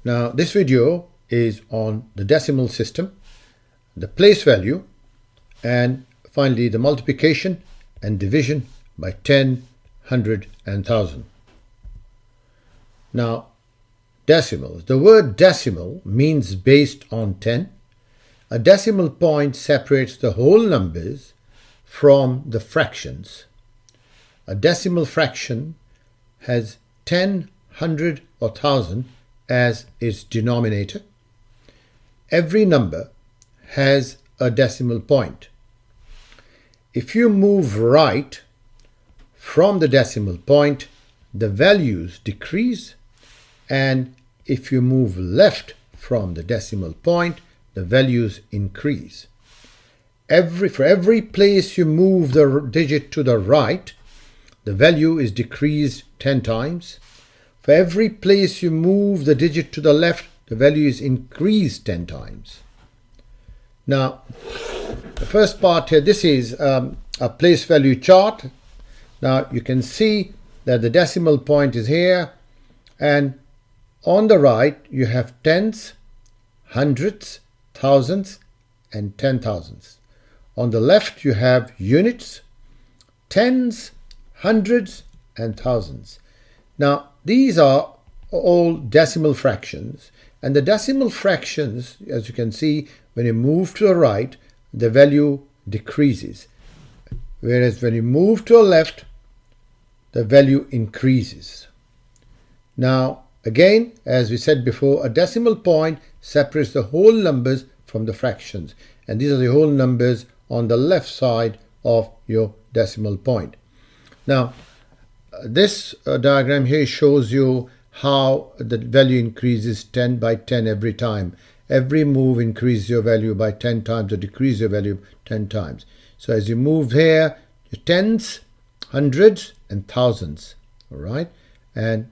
Now this video is on the decimal system, the place value, and finally the multiplication and division by 10, 100 and 1000. Now decimals. The word decimal means based on 10. A decimal point separates the whole numbers from the fractions. A decimal fraction has 10, 100 or 1000 as its denominator. Every number has a decimal point. If you move right from the decimal point, the values decrease, and if you move left from the decimal point, the values increase. For every place you move the digit to the right, the value is decreased 10 times. For every place you move the digit to the left, the value is increased 10 times. Now, the first part here, this is a place value chart. Now, you can see that the decimal point is here, and on the right, you have tens, hundreds, thousands, and 10,000s. On the left, you have units, tens, hundreds, and thousands. Now, these are all decimal fractions, and the decimal fractions, as you can see, when you move to the right, the value decreases, whereas when you move to the left, the value increases. Now, again, as we said before, a decimal point separates the whole numbers from the fractions, and these are the whole numbers on the left side of your decimal point. Now, this diagram here shows you how the value increases 10 by 10 every time. Every move increases your value by 10 times or decreases your value 10 times. So as you move here, your tens, hundreds, and thousands. All right, and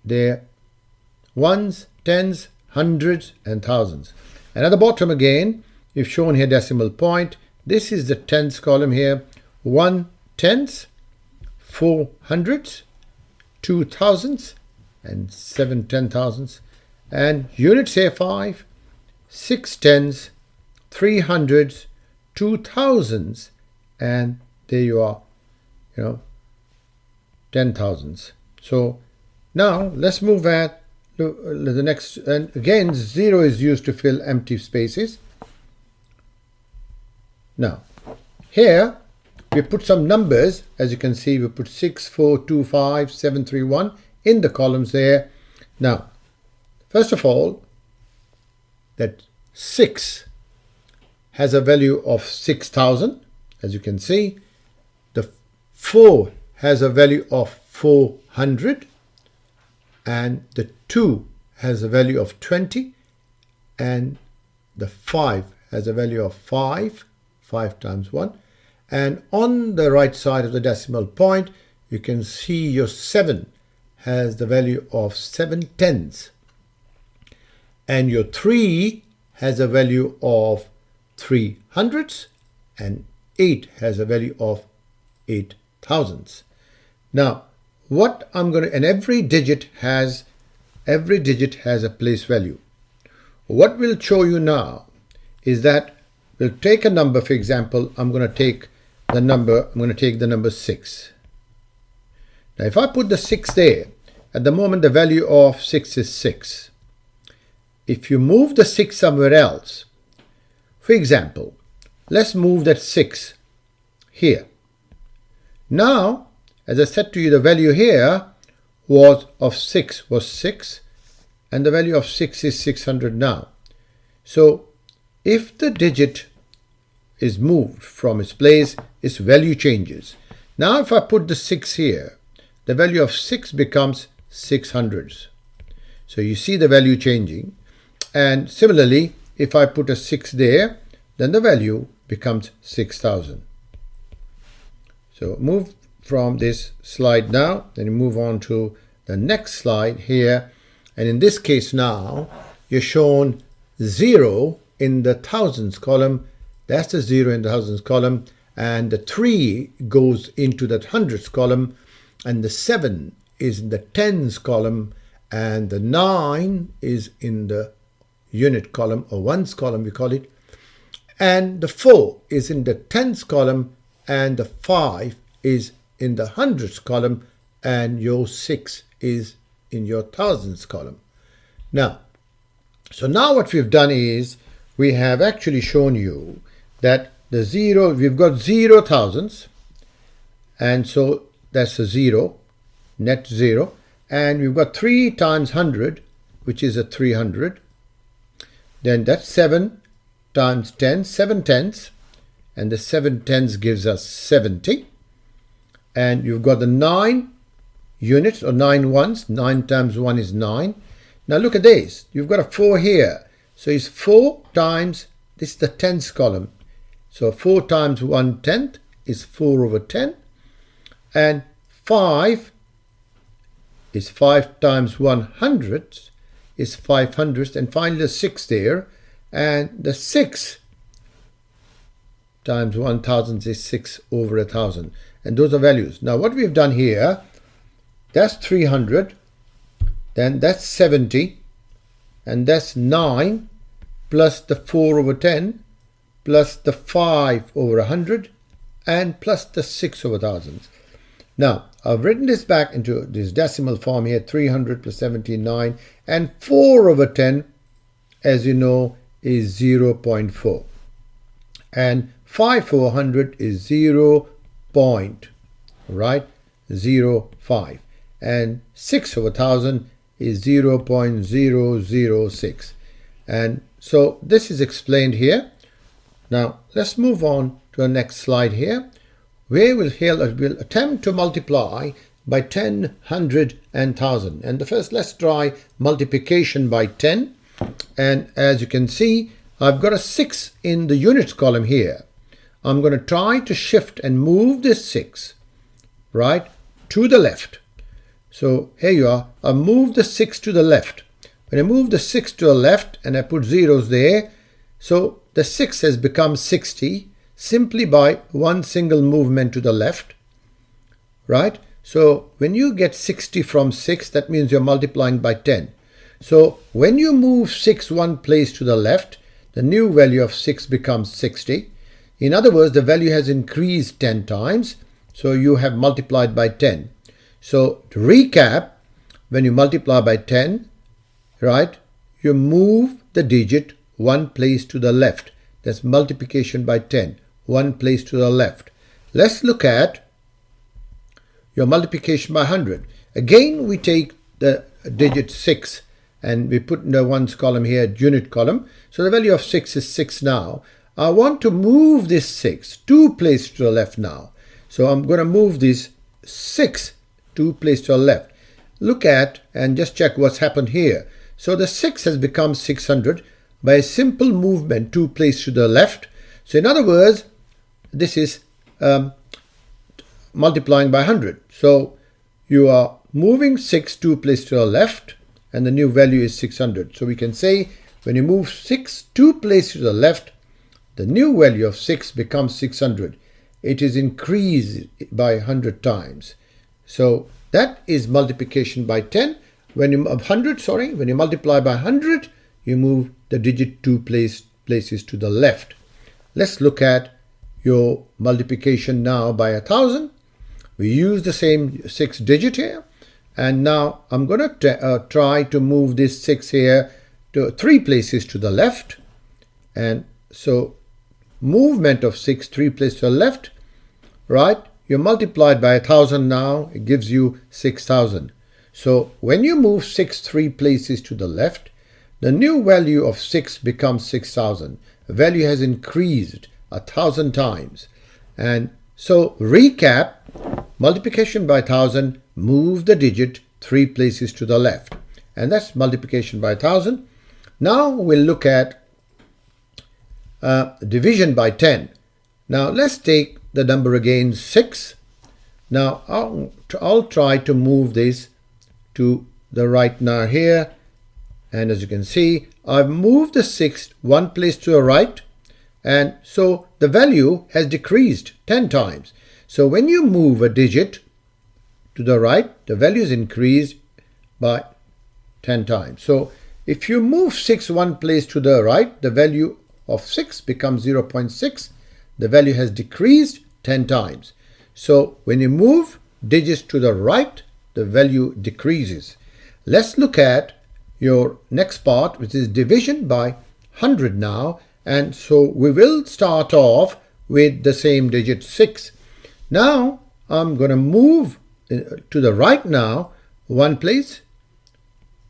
they're ones, tens, hundreds, and thousands. And at the bottom again, you've shown here decimal point. This is the tens column here. 1 tens, 4 hundreds, 2 thousands, and 7 10,000s. And units here 5, 6 tens, 3 hundreds, 2 thousands, and there you are, 10,000s. So now let's move at the next, and again 0 is used to fill empty spaces. Now here we put some numbers. As you can see, we put 6, 4, 2, 5, 7, 3, 1 in the columns there. Now, first of all, that 6 has a value of 6,000. As you can see, the 4 has a value of 400, and the 2 has a value of 20, and the 5 has a value of 5 times 1. And on the right side of the decimal point, you can see your 7 has the value of 7 tens. And your 3 has a value of 3 hundreds, and 8 has a value of 8 thousands. Now, what I'm going to, and every digit has a place value. What we'll show you now is that we'll take a number. For example, I'm going to take the number 6. Now, if I put the 6 there, at the moment the value of 6 is 6. If you move the 6 somewhere else, for example, let's move that 6 here. Now, as I said to you, the value here of 6 was 6, and the value of 6 is 600 now. So if the digit is moved from its place, its value changes. Now if I put the 6 here, the value of 6 becomes 600s. So you see the value changing. And similarly, if I put a 6 there, then the value becomes 6,000. So move from this slide now, then you move on to the next slide here. And in this case now, you're shown 0 in the thousands column. That's the 0 in the thousands column. And the 3 goes into that hundreds column. And the 7 is in the tens column. and the 9 is in the unit column, or ones column we call it, and the 4 is in the tens column, and the 5 is in the hundreds column, and your 6 is in your thousands column. Now what we've done is we have actually shown you that the 0, we've got 0 thousands, and so that's a 0, net 0, and we've got 3 times 100, which is a 300. Then that's 7 times 10, 7 tens, and the 7 tens gives us 70. And you've got the 9 units, or 9 ones. 9 times 1 is 9. Now look at this. You've got a 4 here. So it's 4 times, this is the tens column. So 4 times 1 tenth is 4 over 10. And 5 is 5 times 100 is 500. And finally the 6 there. And the 6 times 1000 is 6 over 1000. And those are values. Now what we've done here, that's 300, then that's 70, and that's 9, plus the 4 over 10, plus the 5 over 100, and plus the 6 over 1000. Now I've written this back into this decimal form here, 300 plus 79, and 4 over 10, as you know, is 0.4. And 5 over 100 is 0.05, and 6 over 1000 is 0.006. And so this is explained here. Now let's move on to the next slide here, where we'll attempt to multiply by 10, 100, and 1000. And the first, let's try multiplication by 10. And as you can see, I've got a 6 in the units column here. I'm going to try to shift and move this 6 right to the left. So here you are. I've moved the 6 to the left. When I move the 6 to the left and I put zeros there, so the 6 has become 60 simply by one single movement to the left, right? So when you get 60 from 6, that means you're multiplying by 10. So when you move 6 one place to the left, the new value of 6 becomes 60. In other words, the value has increased 10 times, so you have multiplied by 10. So to recap, when you multiply by 10, right, you move the digit one place to the left. That's multiplication by 10, one place to the left. Let's look at your multiplication by 100. Again, we take the digit 6 and we put in the ones column here, unit column. So the value of 6 is 6 now. I want to move this 6 two places to the left now. So I'm going to move this 6 two places to the left. Look at and just check what's happened here. So the 6 has become 600 by a simple movement two places to the left. So in other words, this is multiplying by 100. So you are moving 6 two places to the left, and the new value is 600. So we can say when you move 6 two places to the left, the new value of 6 becomes 600. It is increased by 100 times. So that is multiplication by 10. When you when you multiply by 100, you move the digit two places to the left. Let's look at your multiplication now by 1000. We use the same 6 digit here. And now I'm going to try to move this 6 here to 3 places to the left. And so movement of 6 3 places to the left, right? You multiplied by 1000 now, it gives you 6000. So when you move 6 3 places to the left, the new value of 6 becomes 6000. The value has increased 1000 times. And so recap, multiplication by 1000, move the digit 3 places to the left. And that's multiplication by 1000. Now we'll look at division by 10. Now let's take the number again, 6. Now I'll try to move this to the right now here. And as you can see, I've moved the 6 one place to the right. And so the value has decreased 10 times. So when you move a digit to the right, the value is increased by 10 times. So if you move 6 one place to the right, the value of 6 becomes 0.6. The value has decreased 10 times. So when you move digits to the right, the value decreases. Let's look at your next part, which is division by 100 now. And so we will start off with the same digit 6. Now I'm going to move to the right now, one place,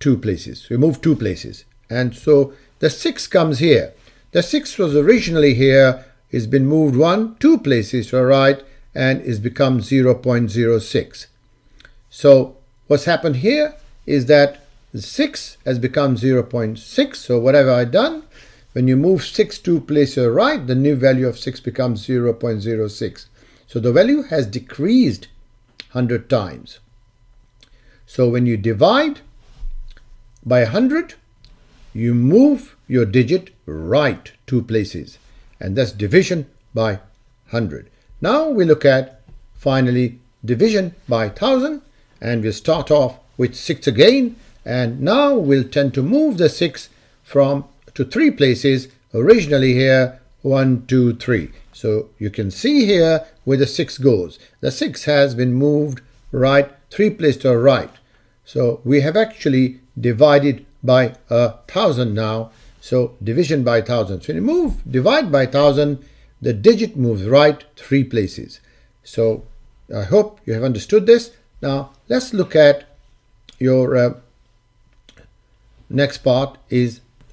two places. We move two places. And so the 6 comes here. The 6 was originally here, it's been moved two places to the right, and it's become 0.06. So what's happened here is that the 6 has become 0.6. So whatever I've done, when you move 6 two places to the right, the new value of 6 becomes 0.06. So the value has decreased 100 times. So when you divide by 100, you move your digit right two places, and that's division by 100. Now we look at finally division by 1000, and we'll start off with 6 again, and now we'll tend to move the 6 to 3 places. Originally here 1, 2, 3. So you can see here where the 6 goes. The 6 has been moved right 3 places to the right. So we have actually divided by 1000 now. So division by 1000. So when you divide by 1000, the digit moves right 3 places. So I hope you have understood this. Now let's look at your next part.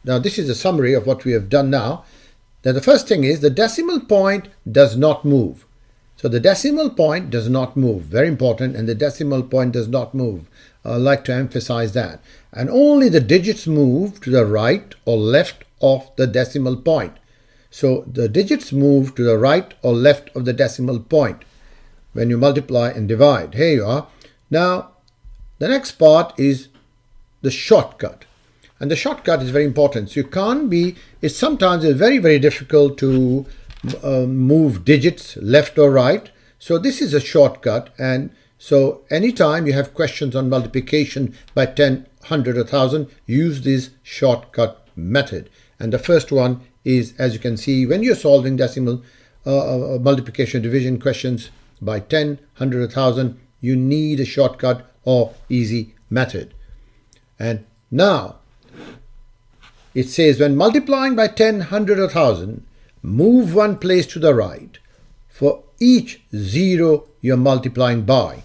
Now this is a summary of what we have done now. Now the first thing is the decimal point does not move. So the decimal point does not move. Very important. And the decimal point does not move. I'd like to emphasize that. And only the digits move to the right or left of the decimal point. So the digits move to the right or left of the decimal point when you multiply and divide. Here you are. Now the next part is the shortcut. And the shortcut is very important. So you can't it's sometimes very, very difficult to move digits left or right. So this is a shortcut. And so anytime you have questions on multiplication by 10, 100, 1000, use this shortcut method. And the first one is, as you can see, when you're solving decimal multiplication division questions by 10, 100, 1000, you need a shortcut or easy method. And now it says when multiplying by 10, 100, or 1000, move one place to the right for each 0 you're multiplying by.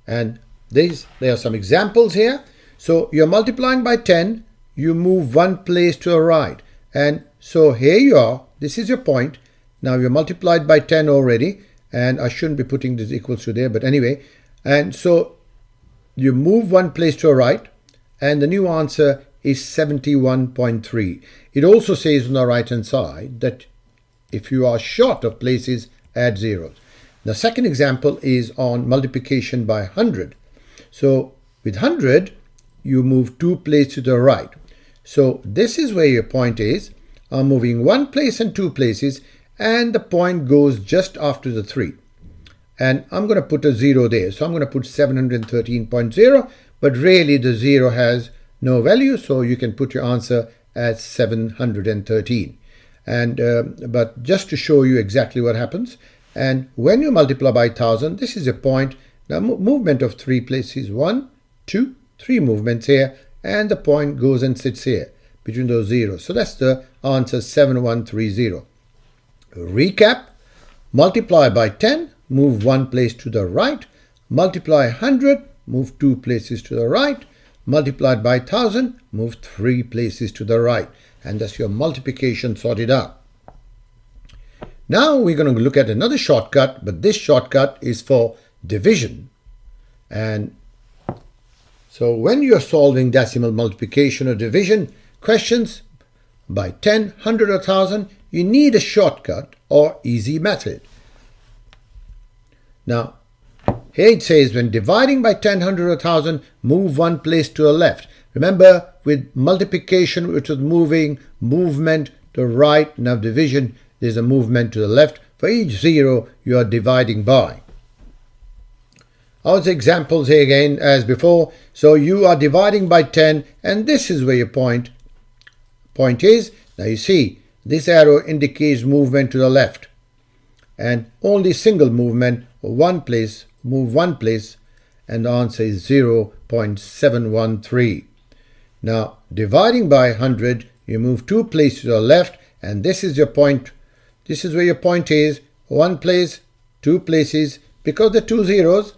And there are some examples here. So you're multiplying by 10, you move one place to the right. And so here you are, this is your point. Now you're multiplied by 10 already, and I shouldn't be putting this equals to there, but anyway. And so you move one place to the right, and the new answer is 71.3. It also says on the right hand side that if you are short of places, add zeros. The second example is on multiplication by 100. So with 100, you move 2 places to the right. So this is where your point is. I'm moving 1 place and 2 places, and the point goes just after the 3. And I'm going to put a 0 there. So I'm going to put 713.0, but really the 0 has no value, so you can put your answer as 713. And but just to show you exactly what happens, and when you multiply by 1000, this is a point. Now movement of 3 places, 1, 2, 3 movements here, and the point goes and sits here between those zeros. So that's the answer, 7130. Recap: multiply by 10, move 1 place to the right. Multiply 100, move 2 places to the right. Multiplied by 1000, move 3 places to the right. And that's your multiplication sorted out. Now we're going to look at another shortcut, but this shortcut is for division. And so when you're solving decimal multiplication or division questions by 10, 100, or 1000, you need a shortcut or easy method. Now, here it says when dividing by 10, 100, or 1000, move 1 place to the left. Remember, with multiplication, which is movement to the right. Now division, there's a movement to the left. For each 0 you are dividing by. Our examples here again as before. So you are dividing by 10 and this is where your point is. Now you see this arrow indicates movement to the left and only single movement, one place, move one place, and the answer is 0.713. Now dividing by 100, you move two places to the left and this is your point. This is where your point is. One place, two places, because the two zeros,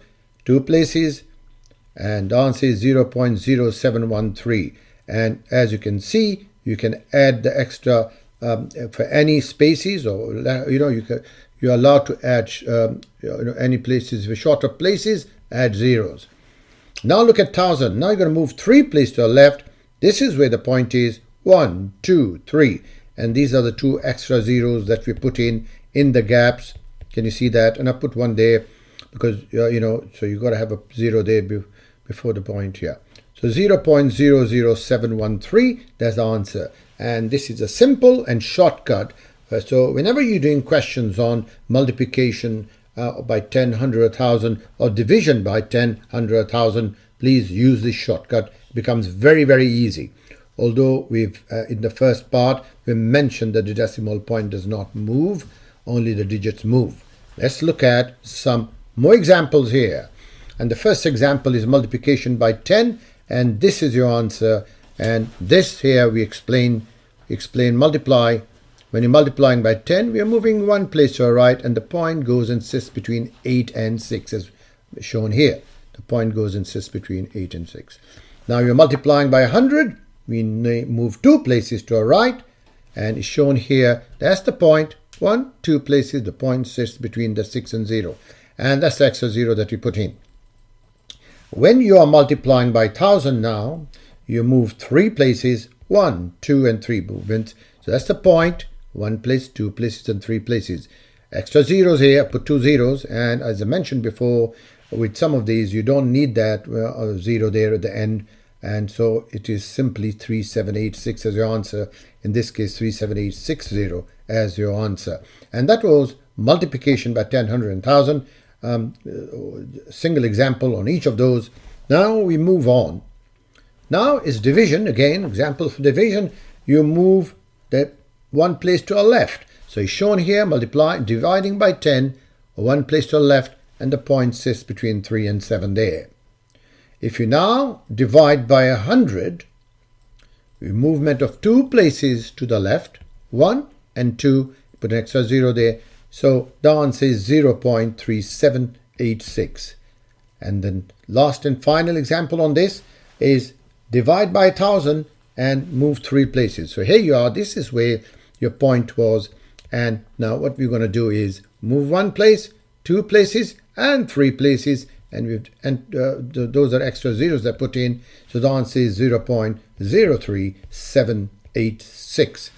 two places, and the answer is 0.0713. And as you can see, you can add the extra for any spaces, or you're allowed to add any places with shorter places, add zeros. Now look at 1000. Now you're going to move three places to the left. This is where the point is. 1, 2, 3, and these are the two extra zeros that we put in the gaps. Can you see that? And I put one there because so you got to have a zero there before the point here. So 0.00713, that's the answer. And this is a simple and shortcut. So whenever you're doing questions on multiplication by 10, 100, 1,000, or division by 10, 100, 1,000, please use this shortcut. It becomes very, very easy. Although we've in the first part we mentioned that the decimal point does not move, only the digits move. Let's look at some more examples here. And the first example is multiplication by 10, and this is your answer. And this here we explain multiply. When you're multiplying by 10, we are moving one place to the right, and the point goes and sits between 8 and 6, as shown here. The point goes and sits between 8 and 6. Now you're multiplying by 100. We move two places to the right, and it's shown here. That's the point. 1, 2 places. The point sits between the 6 and 0, and that's the extra 0 that we put in. When you are multiplying by 1000 now, you move three places. 1, 2, and 3 movements. So that's the point. One place, two places, and three places. Extra zeros here. Put two zeros, and as I mentioned before, with some of these you don't need that zero there at the end. And so it is simply 3786 as your answer. In this case, 37860 as your answer. And that was multiplication by 10, 100, and 1000. Single example on each of those. Now we move on. Now is division. Again, example for division. You move that one place to the left. So it's shown here, dividing by 10, one place to the left, and the point sits between 3 and 7 there. If you now divide by 100, movement of two places to the left, 1 and 2, put an extra 0 there. So the answer is 0.3786. And then last and final example on this is divide by 1000 and move three places. So here you are. This is where your point was. And now what we're going to do is move one place, two places, and three places. And those are extra zeros that put in. So the answer is 0.03786.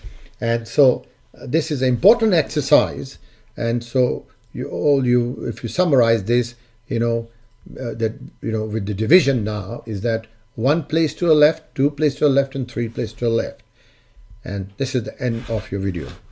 And so this is an important exercise. And so if you summarize this, with the division now is that one place to the left, two places to the left, and three places to the left. And this is the end of your video.